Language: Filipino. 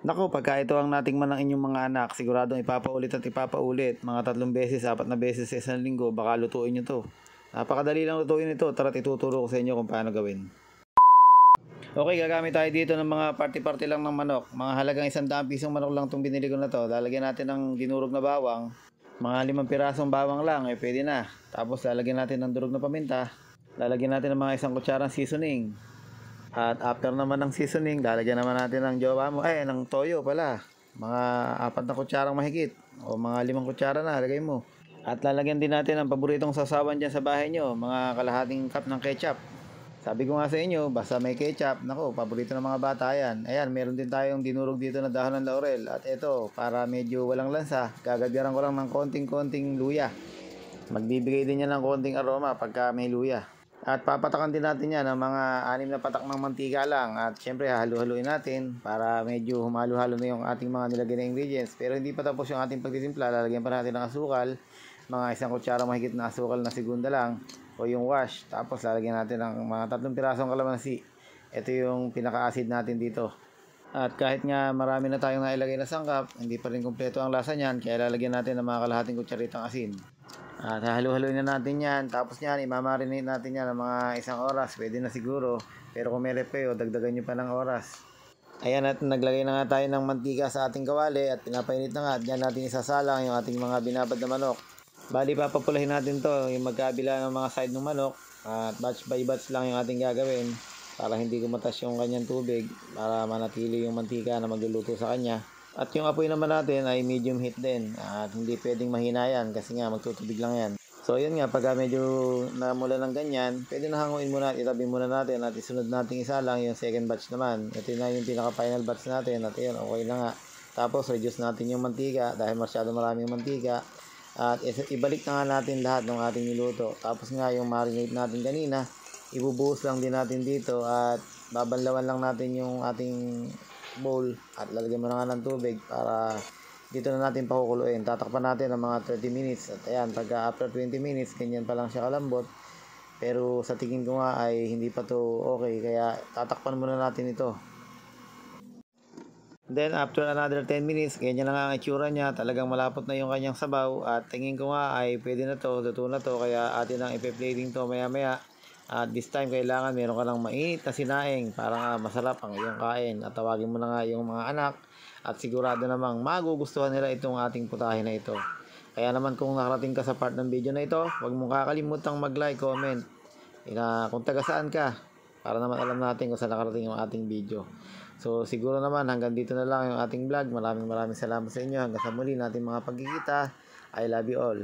Naku, pagka ito ang natikman ng inyong mga anak, siguradong ipapaulit at ipapaulit. Mga 3 beses, 4 na beses sa isang linggo, baka lutuin nyo to. Napakadali lang lutuin ito. Tara't ituturo ko sa inyo kung paano gawin. Okay, gagamit tayo dito ng mga party-party lang ng manok. Mga halagang 100 pisong manok lang itong binili ko na to. Lalagyan natin ng dinurog na bawang. Mga 5 pirasong bawang lang, pwede na. Tapos lalagyan natin ng durog na paminta. Lalagyan natin ng mga 1 kutsarang seasoning. At after naman ng seasoning, lalagyan naman natin ng jowa mo, ng toyo pala. Mga 4 na kutsarang mahigit. O mga 5 kutsara na, lagay mo. At lalagyan din natin ang paboritong sasawan dyan sa bahay nyo, mga kalahating cup ng ketchup. Sabi ko nga sa inyo, basta may ketchup, nako, paborito ng mga bata yan. Ayan, meron din tayong dinurog dito na dahon ng laurel. At ito, para medyo walang lansa, gagagyaran ko lang ng konting-konting luya. Magbibigay din yan ng konting aroma pagka may luya. At papatakan din natin yan ng mga 6 na patak ng mantika lang. At syempre halu-haluin natin para medyo humalo-halo na yung ating mga nilagay na ingredients. Pero hindi pa tapos yung ating pagtitimpla. Lalagyan pa natin ng asukal. Mga 1 kutsara mahigit na asukal na segunda lang. O yung wash. Tapos lalagyan natin ng mga 3 pirasong kalamansi. Ito yung pinaka-acid natin dito. At kahit nga marami na tayong nailagay na sangkap, hindi pa rin kumpleto ang lasa niyan. Kaya lalagyan natin ng mga kalahating kutsaritang asin. At hahalu-haluin na natin yan. Tapos yan, imamarinate natin yan ng mga 1 oras. Pwede na siguro. Pero kung may rep kayo, dagdagan nyo pa ng oras. Ayan, at naglagay na nga tayo ng mantika sa ating kawali. At pinapainit na nga. At dyan natin isasalang yung ating mga binabad na manok. Bali, papapulahin natin to yung magkabila ng mga side ng manok. At batch by batch lang yung ating gagawin. Para hindi kumatas yung kanyang tubig. Para manatili yung mantika na magluluto sa kanya. At yung apoy naman natin ay medium heat din. At hindi pwedeng mahina yan kasi nga magtutubig lang yan. So yun nga, pagka medyo namula ng ganyan, pwede na hanguin muna at itabi muna natin at isunod natin isa lang yung second batch naman. Ito na yung pinaka final batch natin at yun, okay na nga. Tapos reduce natin yung mantika dahil masyado maraming mantika. At ibalik na nga natin lahat ng ating niluto. Tapos nga yung marinate natin kanina, ibubuhos lang din natin dito at babanlawan lang natin yung ating bowl at lalagyan mo na nga ng tubig para dito na natin pakukuluin. Tatakpan natin ng mga 30 minutes at ayan, pagka after 20 minutes ganyan pa lang siya kalambot, pero sa tingin ko nga ay hindi pa to okay, kaya tatakpan muna natin ito. Then after another 10 minutes, ganyan na nga ang itsura niya. Talagang malapot na yung kanyang sabaw at tingin ko nga ay pwede na to, luto na to, kaya atin ang ipe-plating to maya maya. At this time, kailangan meron ka ng mainit na sinaing para masarap ang iyong kain. At tawagin mo na nga yung mga anak at sigurado namang magugustuhan nila itong ating putahe na ito. Kaya naman kung nakarating ka sa part ng video na ito, huwag mong kakalimutang mag-like, comment, kung taga saan ka, para naman alam natin kung saan nakarating yung ating video. So siguro naman hanggang dito na lang yung ating vlog. Maraming salamat sa inyo. Hanggang sa muli natin mga pagkikita. I love you all.